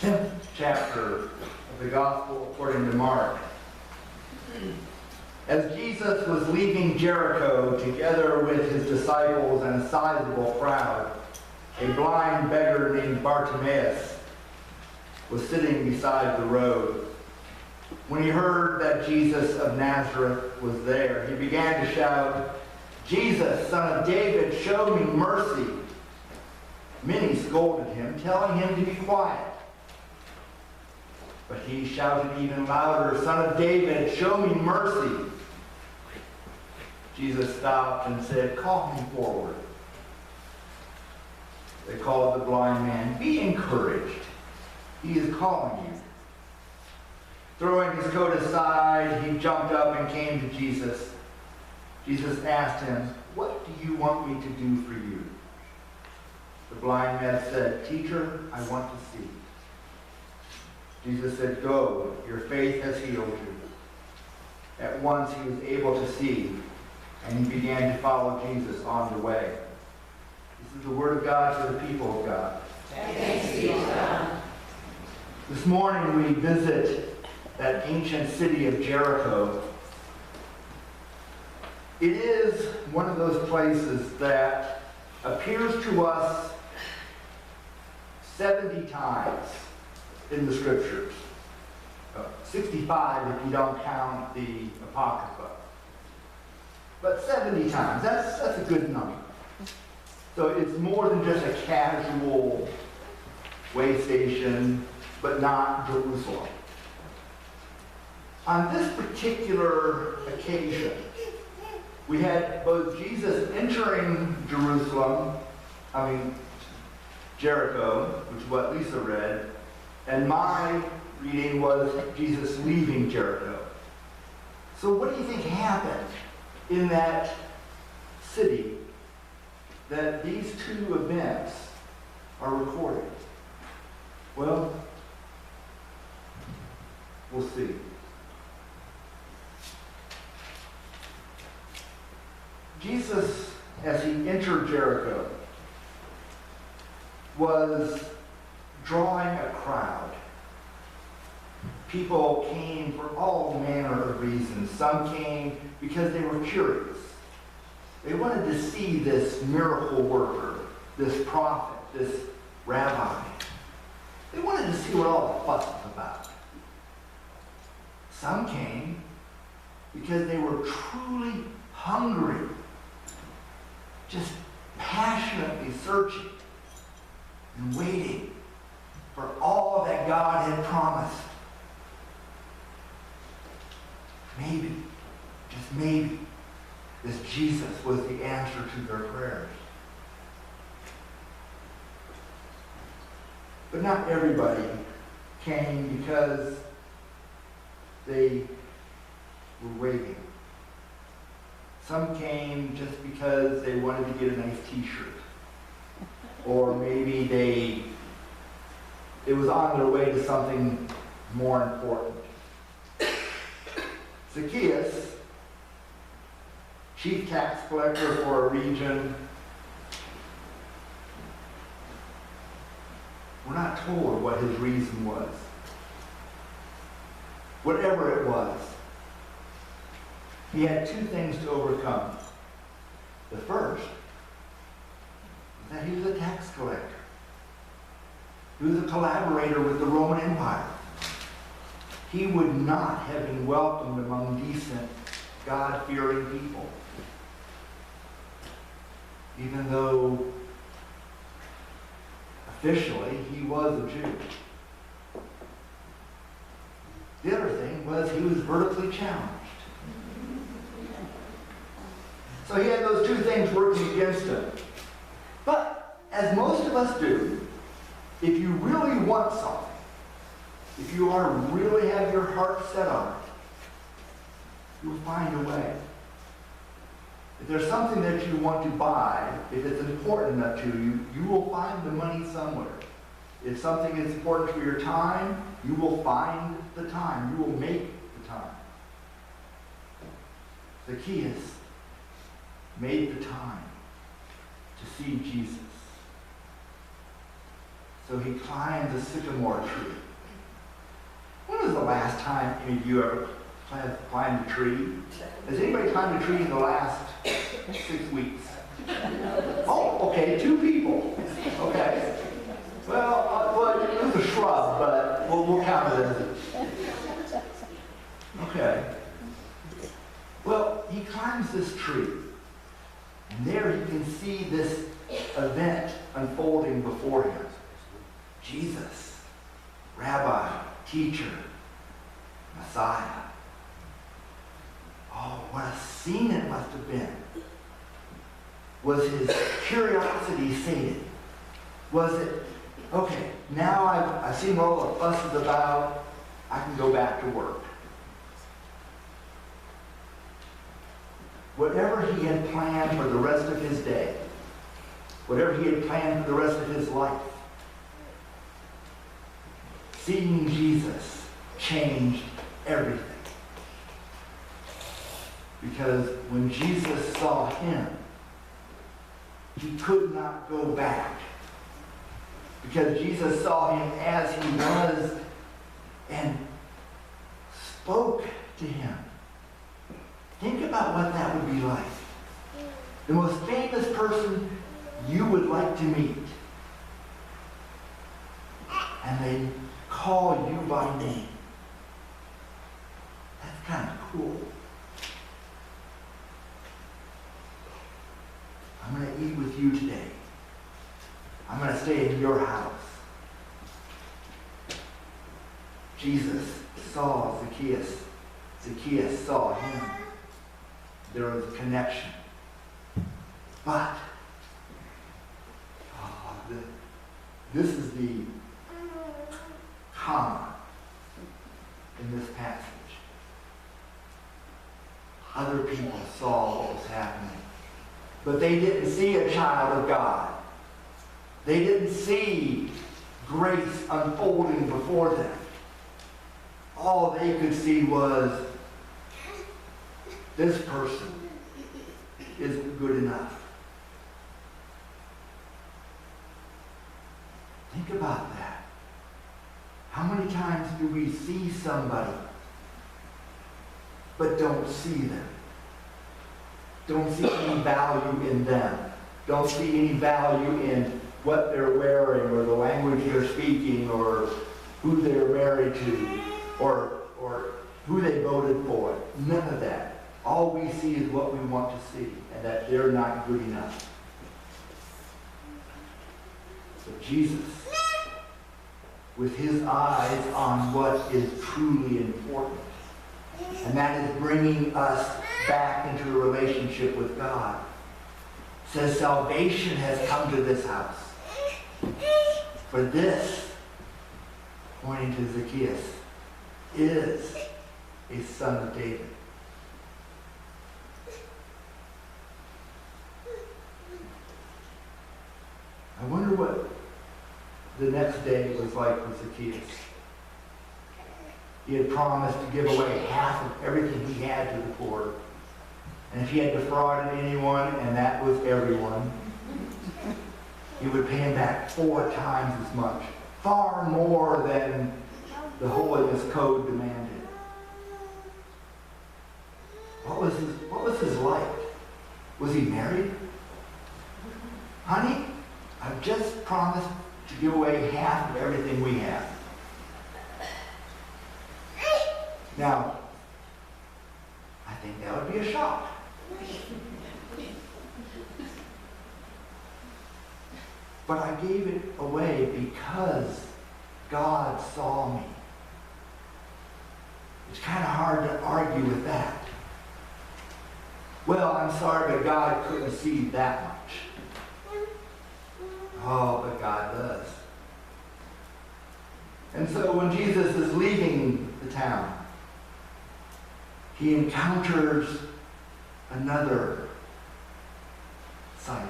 10th chapter of the Gospel according to Mark. As Jesus was leaving Jericho together with his disciples and a sizable crowd, a blind beggar named Bartimaeus was sitting beside the road. When he heard that Jesus of Nazareth was there, he began to shout, "Jesus, Son of David, show me mercy." Many scolded him, telling him to be quiet. But he shouted even louder, "Son of David, show me mercy." Jesus stopped and said, "Call him forward." They called the blind man. "Be encouraged. He is calling you." Throwing his coat aside, he jumped up and came to Jesus. Jesus asked him, "What do you want me to do for you?" The blind man said, "Teacher, I want to see." Jesus said, "Go, your faith has healed you." At once he was able to see, and he began to follow Jesus on the way. This is the word of God for the people of God. Thanks be to God. This morning we visit that ancient city of Jericho. It is one of those places that appears to us 70 times in the scriptures. 65 if you don't count the Apocrypha. But 70 times, that's a good number. So it's more than just a casual way station, but not Jerusalem. On this particular occasion, we had both Jesus entering Jericho, which is what Lisa read, and my reading was Jesus leaving Jericho. So what do you think happened in that city that these two events are recorded? Well, we'll see. Jesus, as he entered Jericho, was drawing a crowd. People came for all manner of reasons. Some came because they were curious. They wanted to see this miracle worker, this prophet, this rabbi. They wanted to see what all the fuss was about. Some came because they were truly hungry, just passionately searching and waiting for all that God had promised. Maybe, just maybe, this Jesus was the answer to their prayers. But not everybody came because they were waiting. Some came just because they wanted to get a nice t-shirt. Or maybe it was on their way to something more important. Zacchaeus, chief tax collector for a region, we're not told what his reason was. Whatever it was, he had two things to overcome. The first was that he was a tax collector. He was a collaborator with the Roman Empire. He would not have been welcomed among decent, God-fearing people. Even though officially he was a Jew. The other thing was he was vertically challenged. So he had those two things working against him. But, as most of us do, if you really want something, if you really have your heart set on it, you'll find a way. If there's something that you want to buy, if it's important enough to you, you will find the money somewhere. If something is important for your time, you will find the time. You will make the time. Zacchaeus made the time to see Jesus. So he climbs a sycamore tree. When was the last time any of you ever climbed a tree? Has anybody climbed a tree in the last 6 weeks? Oh, okay, 2 people. Okay. Well, it was a shrub, but we'll count it as okay. Well, he climbs this tree, and there he can see this event unfolding before him. Jesus, Rabbi, teacher, Messiah. Oh, what a scene it must have been. Was his curiosity sated? Was it, okay, now I've seen all the fusses about, I can go back to work. Whatever he had planned for the rest of his day, whatever he had planned for the rest of his life, seeing Jesus changed everything. Because when Jesus saw him, he could not go back. Because Jesus saw him as he was and spoke to him. Think about what that would be like. The most famous person you would like to meet. And they call you by name. That's kind of cool. I'm going to eat with you today. I'm going to stay in your house. Jesus saw Zacchaeus. Zacchaeus saw him. There was a connection. But, this is the comma in this passage. Other people saw what was happening. But they didn't see a child of God. They didn't see grace unfolding before them. All they could see was, this person isn't good enough. Think about that. How many times do we see somebody but don't see them? Don't see any value in them. Don't see any value in what they're wearing or the language they're speaking or who they're married to or who they voted for. None of that. All we see is what we want to see and that they're not good enough. But Jesus, with his eyes on what is truly important, and that is bringing us back into a relationship with God, says salvation has come to this house. For this, pointing to Zacchaeus, is a son of David. I wonder what the next day was like with Zacchaeus. He had promised to give away half of everything he had to the poor. And if he had defrauded anyone, and that was everyone, he would pay him back 4 times as much. Far more than the holiness code demanded. What was his life? Was he married? Honey, I've just promised to give away half of everything we have. Now, I think that would be a shock. But I gave it away because God saw me. It's kind of hard to argue with that. Well, I'm sorry, but God couldn't see that much. Oh, but God does. And so when Jesus is leaving the town, he encounters another sight.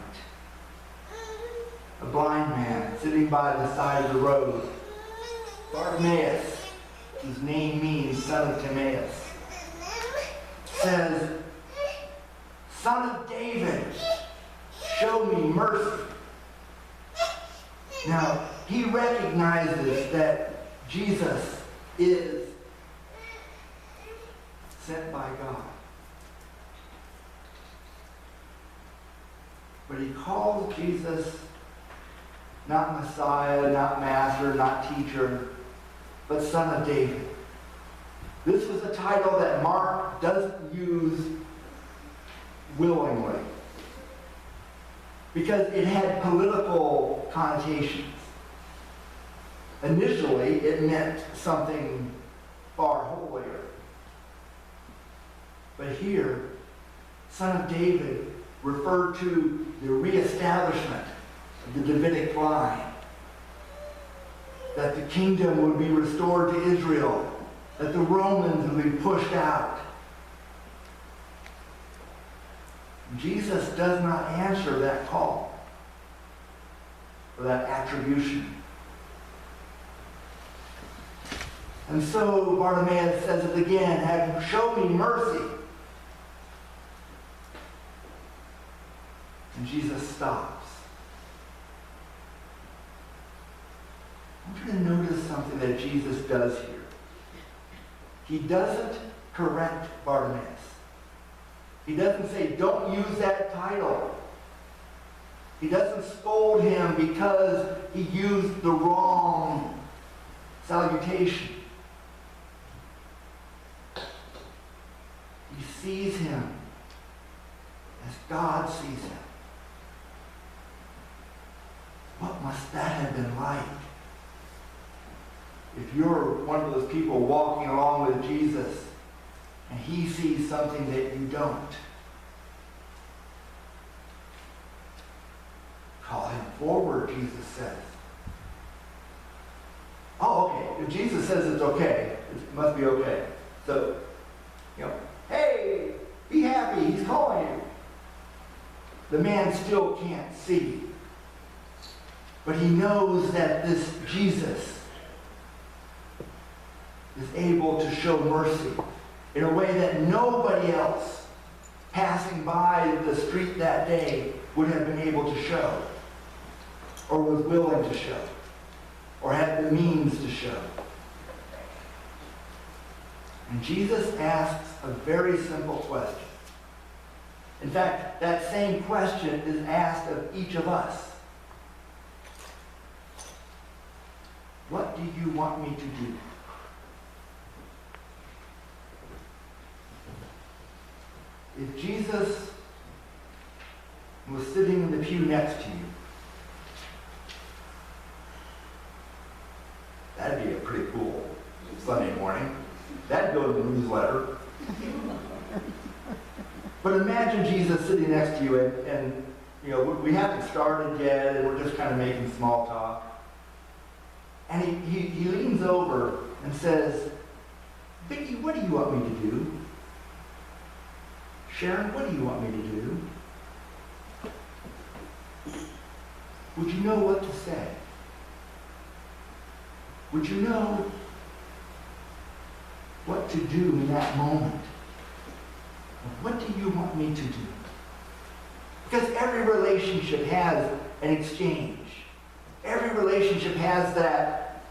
A blind man sitting by the side of the road. Bartimaeus, whose name means son of Timaeus, says, "Son of David, show me mercy." Now, he recognizes that Jesus is sent by God. But he calls Jesus not Messiah, not Master, not Teacher, but Son of David. This was a title that Mark doesn't use willingly, because it had political connotations. Initially, it meant something far holier. But here, Son of David referred to the reestablishment of the Davidic line, that the kingdom would be restored to Israel, that the Romans would be pushed out. Jesus does not answer that call or that attribution. And so Bartimaeus says it again, show me mercy. And Jesus stops. I want you to notice something that Jesus does here. He doesn't correct Bartimaeus. He doesn't say, don't use that title. He doesn't scold him because he used the wrong salutation. He sees him as God sees him. What must that have been like? If you're one of those people walking along with Jesus and he sees something that you don't, call him forward, Jesus says. Oh, okay. If Jesus says it's okay, it must be okay. So, hey, be happy, he's calling you. The man still can't see. But he knows that this Jesus is able to show mercy in a way that nobody else passing by the street that day would have been able to show, or was willing to show, or had the means to show. And Jesus asks a very simple question. In fact, that same question is asked of each of us. What do you want me to do? If Jesus was sitting in the pew next to you, that'd be a pretty cool Sunday morning. That'd go to the newsletter. But imagine Jesus sitting next to you and we haven't started yet and we're just kind of making small talk. And he leans over and says, Vicki, what do you want me to do? Sharon, what do you want me to do? Would you know what to say? Would you know what to do in that moment? What do you want me to do? Because every relationship has an exchange. Every relationship has that,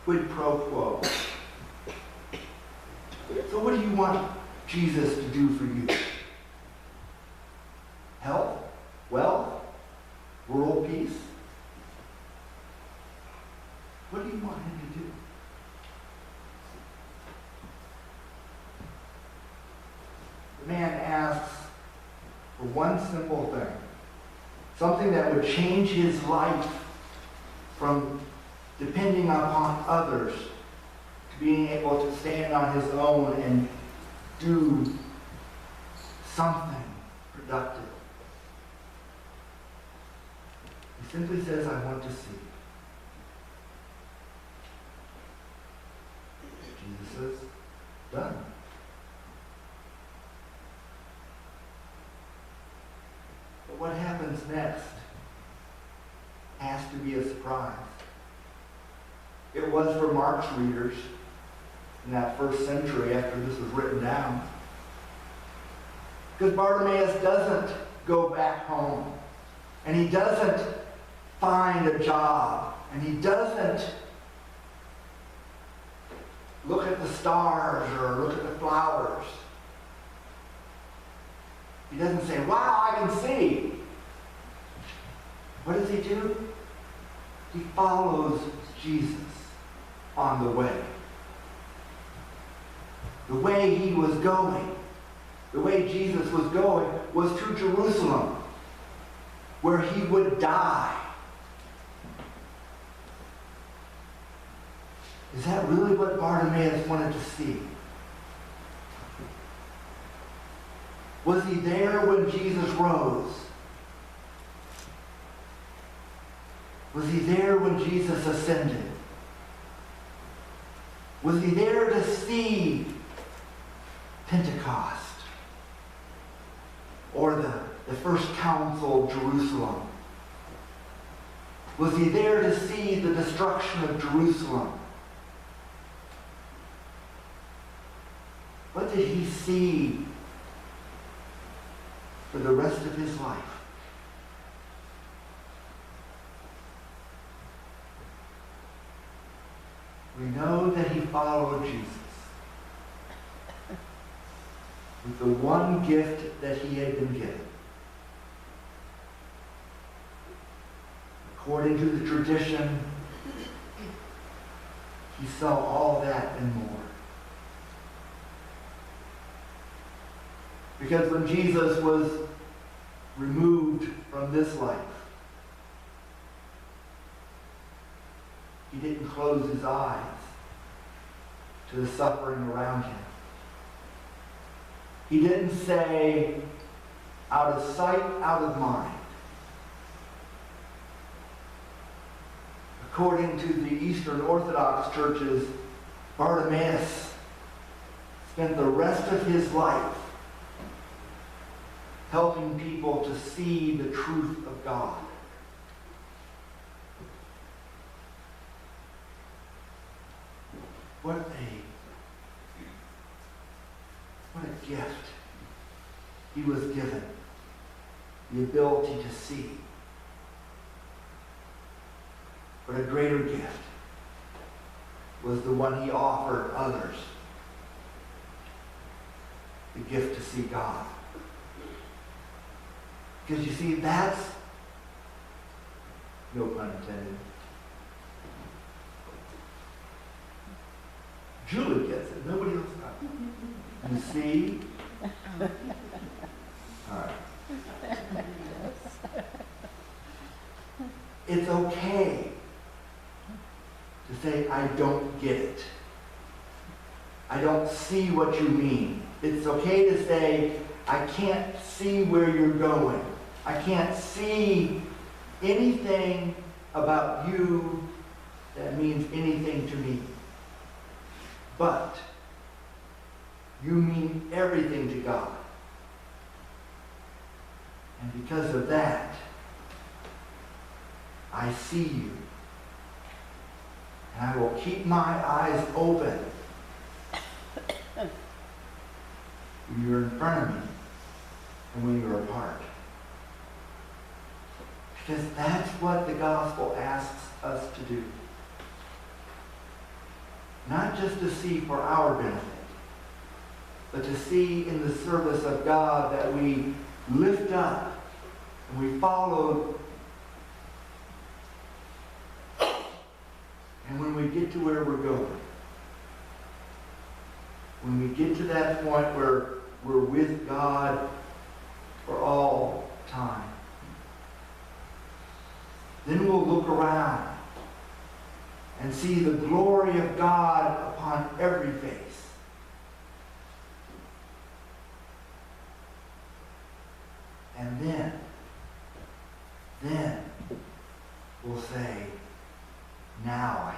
quid pro quo. So what do you want Jesus to do for you? Health? Wealth? World peace? What do you want him to do? The man asks for one simple thing. Something that would change his life from depending upon others to being able to stand on his own and do something productive. He simply says, I want to see. Jesus says, done. But what happens next has to be a surprise. It was for Mark's readers in that first century after this was written down. Because Bartimaeus doesn't go back home. and he doesn't find a job, and he doesn't look at the stars or look at the flowers. He doesn't say, wow, I can see. What does he do? He follows Jesus on the way. The way he was going, the way Jesus was going, was to Jerusalem, where he would die. Is that really what Bartimaeus wanted to see? Was he there when Jesus rose? Was he there when Jesus ascended? Was he there to see Pentecost? Or the first council of Jerusalem? Was he there to see the destruction of Jerusalem? What did he see for the rest of his life? We know that he followed Jesus with the one gift that he had been given. According to the tradition, he saw all that and more. Because when Jesus was removed from this life, he didn't close his eyes to the suffering around him. He didn't say, out of sight, out of mind. According to the Eastern Orthodox churches, Bartimaeus spent the rest of his life helping people to see the truth of God. What a gift he was given, the ability to see. But a greater gift was the one he offered others, the gift to see God. Because you see, that's, no pun intended, Julie gets it, nobody else does. You see? All right. It's okay to say, I don't get it. I don't see what you mean. It's okay to say, I can't see where you're going. I can't see anything about you that means anything to me. But you mean everything to God. And because of that, I see you. And I will keep my eyes open when you're in front of me and when you're apart. Because that's what the gospel asks us to do. Not just to see for our benefit, but to see in the service of God that we lift up and we follow. And when we get to where we're going, when we get to that point where we're with God for all time, then we'll look around and see the glory of God upon every face. And then we'll say, now